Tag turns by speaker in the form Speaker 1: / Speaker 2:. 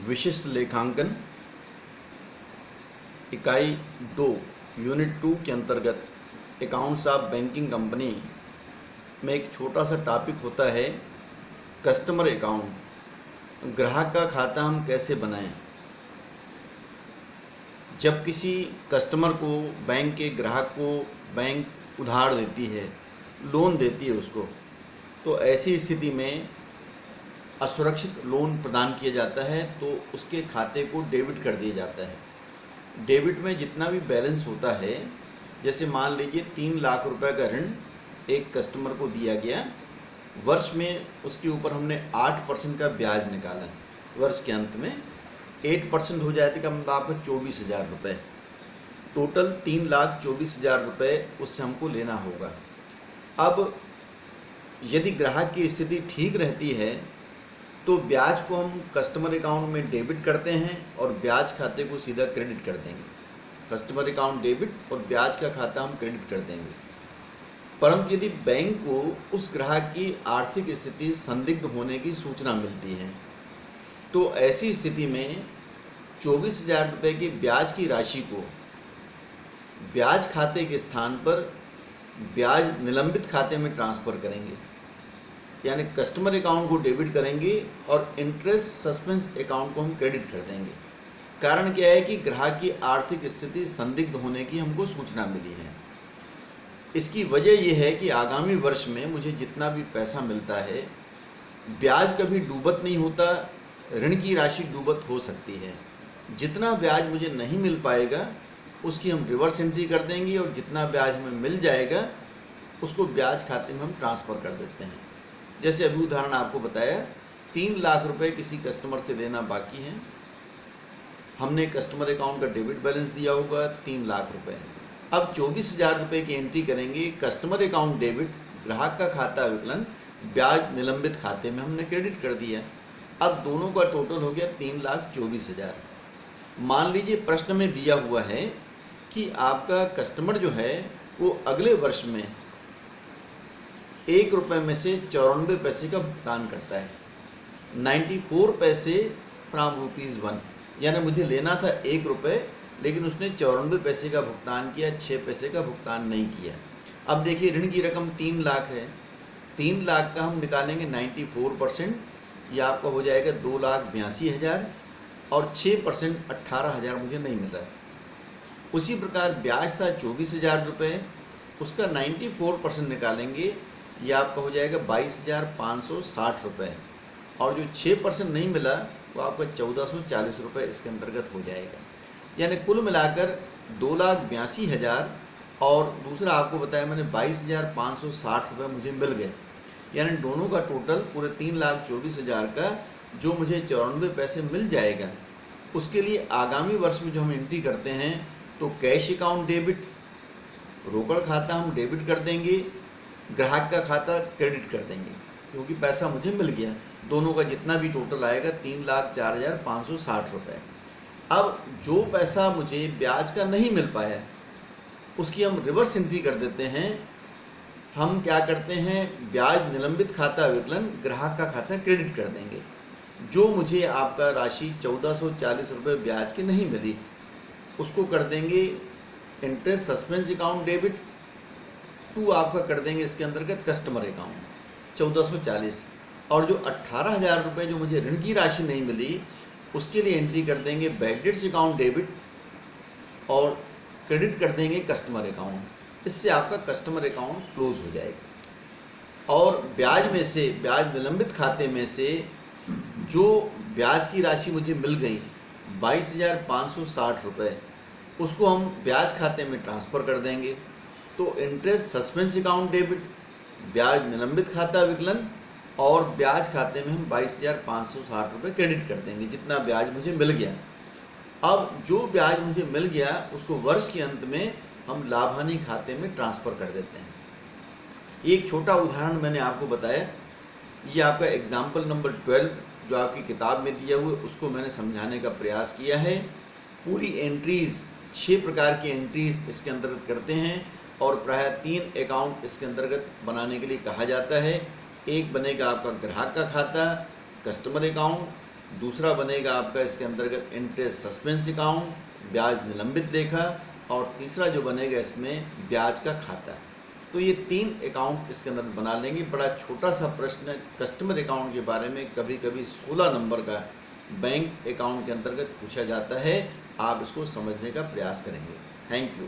Speaker 1: विशिष्ट लेखांकन इकाई 2 यूनिट 2 के अंतर्गत अकाउंट्स ऑफ बैंकिंग कंपनी में एक छोटा सा टॉपिक होता है कस्टमर अकाउंट। ग्राहक का खाता हम कैसे बनाएं। जब किसी कस्टमर को बैंक के ग्राहक को बैंक उधार देती है, लोन देती है उसको, तो ऐसी स्थिति में असुरक्षित लोन प्रदान किया जाता है तो उसके खाते को डेबिट कर दिया जाता है। डेबिट में जितना भी बैलेंस होता है, जैसे मान लीजिए 3 लाख रुपए का ऋण एक कस्टमर को दिया गया, वर्ष में उसके ऊपर हमने 8% का ब्याज निकाला, वर्ष के अंत में 8% हो जाए तो मतलब आपको 24,000 रुपये, टोटल 3,24,000 रुपये उससे हमको लेना होगा। अब यदि ग्राहक की स्थिति ठीक रहती है तो ब्याज को हम कस्टमर अकाउंट में डेबिट करते हैं और ब्याज खाते को सीधा क्रेडिट कर देंगे। कस्टमर अकाउंट डेबिट और ब्याज का खाता हम क्रेडिट कर देंगे। परंतु यदि बैंक को उस ग्राहक की आर्थिक स्थिति संदिग्ध होने की सूचना मिलती है तो ऐसी स्थिति में 24,000 रुपये की ब्याज की राशि को ब्याज खाते के स्थान पर ब्याज निलंबित खाते में ट्रांसफ़र करेंगे, यानी कस्टमर अकाउंट को डेबिट करेंगे और इंटरेस्ट सस्पेंस अकाउंट को हम क्रेडिट कर देंगे। कारण क्या है कि ग्राहक की आर्थिक स्थिति संदिग्ध होने की हमको सूचना मिली है। इसकी वजह यह है कि आगामी वर्ष में मुझे जितना भी पैसा मिलता है, ब्याज कभी डूबत नहीं होता, ऋण की राशि डूबत हो सकती है। जितना ब्याज मुझे नहीं मिल पाएगा उसकी हम रिवर्स एंट्री कर देंगे और जितना ब्याज हमें मिल जाएगा उसको ब्याज खाते में हम ट्रांसफ़र कर देते हैं। जैसे अभी उदाहरण आपको बताया, 3 लाख रुपए किसी कस्टमर से लेना बाकी है, हमने कस्टमर अकाउंट का डेबिट बैलेंस दिया होगा 3 लाख रुपए। अब 24,000 रुपये की एंट्री करेंगे, कस्टमर अकाउंट डेबिट, ग्राहक का खाता विकलन, ब्याज निलंबित खाते में हमने क्रेडिट कर दिया। अब दोनों का टोटल हो गया 3,24,000। मान लीजिए प्रश्न में दिया हुआ है कि आपका कस्टमर जो है वो अगले वर्ष में 1 रुपये में से 94 पैसे का भुगतान करता है, 94 पैसे फ्राम ₹1, यानी मुझे लेना था 1 रुपये लेकिन उसने 94 पैसे का भुगतान किया, 6 पैसे का भुगतान नहीं किया। अब देखिए ऋण की रकम 3 लाख है, 3 लाख का हम निकालेंगे 94%, यह आपका हो जाएगा 2,82,000 और 6% 18,000 मुझे नहीं मिला। उसी प्रकार ब्याज था 24,000 रुपये, उसका 94% निकालेंगे, ये आपका हो जाएगा 22,560 रुपये और जो 6% नहीं मिला वो आपका 1,440 रुपये इसके अंतर्गत हो जाएगा। यानी कुल मिलाकर 2,82,000 और दूसरा आपको बताया मैंने 22,560 रुपये मुझे मिल गए। यानी दोनों का टोटल पूरे 3,24,000 का जो मुझे 94 पैसे मिल जाएगा, उसके लिए आगामी वर्ष में जो हम एंट्री करते हैं तो कैश अकाउंट डेबिट, रोकड़ खाता हम डेबिट कर देंगे, ग्राहक का खाता क्रेडिट कर देंगे, क्योंकि पैसा मुझे मिल गया। दोनों का जितना भी टोटल आएगा 3,04,560 रुपये। अब जो पैसा मुझे ब्याज का नहीं मिल पाया उसकी हम रिवर्स एंट्री कर देते हैं। हम क्या करते हैं, ब्याज निलंबित खाता विकलन, ग्राहक का खाता क्रेडिट कर देंगे। जो मुझे आपका राशि 1,440 रुपये ब्याज की नहीं मिली उसको कर देंगे इंटरेस्ट सस्पेंस अकाउंट डेबिट टू, आपका कर देंगे इसके अंतर्गत कस्टमर अकाउंट 1,440, और जो 18,000 रुपये जो मुझे ऋण की राशि नहीं मिली उसके लिए एंट्री कर देंगे बैड डेट्स अकाउंट डेबिट और क्रेडिट कर देंगे कस्टमर अकाउंट। इससे आपका कस्टमर अकाउंट क्लोज हो जाएगा। और ब्याज में से, ब्याज निलंबित खाते में से जो ब्याज की राशि मुझे मिल गई 22,560 रुपये, उसको हम ब्याज खाते में ट्रांसफ़र कर देंगे। तो इंटरेस्ट सस्पेंस अकाउंट डेबिट, ब्याज निलंबित खाता विकलन और ब्याज खाते में हम 22,560 रुपये क्रेडिट कर देंगे, जितना ब्याज मुझे मिल गया। अब जो ब्याज मुझे मिल गया उसको वर्ष के अंत में हम लाभानी खाते में ट्रांसफ़र कर देते हैं। एक छोटा उदाहरण मैंने आपको बताया, ये आपका एग्जाम्पल नंबर 12 जो आपकी किताब में दिया हुआ है उसको मैंने समझाने का प्रयास किया है। पूरी एंट्रीज़ 6 प्रकार की एंट्रीज़ इसके अंतर्गत करते हैं और प्रायः 3 अकाउंट इसके अंतर्गत बनाने के लिए कहा जाता है। एक बनेगा आपका ग्राहक का खाता, कस्टमर अकाउंट, दूसरा बनेगा आपका इसके अंतर्गत इंटरेस्ट सस्पेंस अकाउंट, ब्याज निलंबित लेखा, और तीसरा जो बनेगा इसमें ब्याज का खाता। तो ये 3 अकाउंट इसके अंदर बना लेंगे। बड़ा छोटा सा प्रश्न कस्टमर अकाउंट के बारे में कभी कभी 16 नंबर का बैंक अकाउंट के अंतर्गत पूछा जाता है, आप इसको समझने का प्रयास करेंगे। Thank you.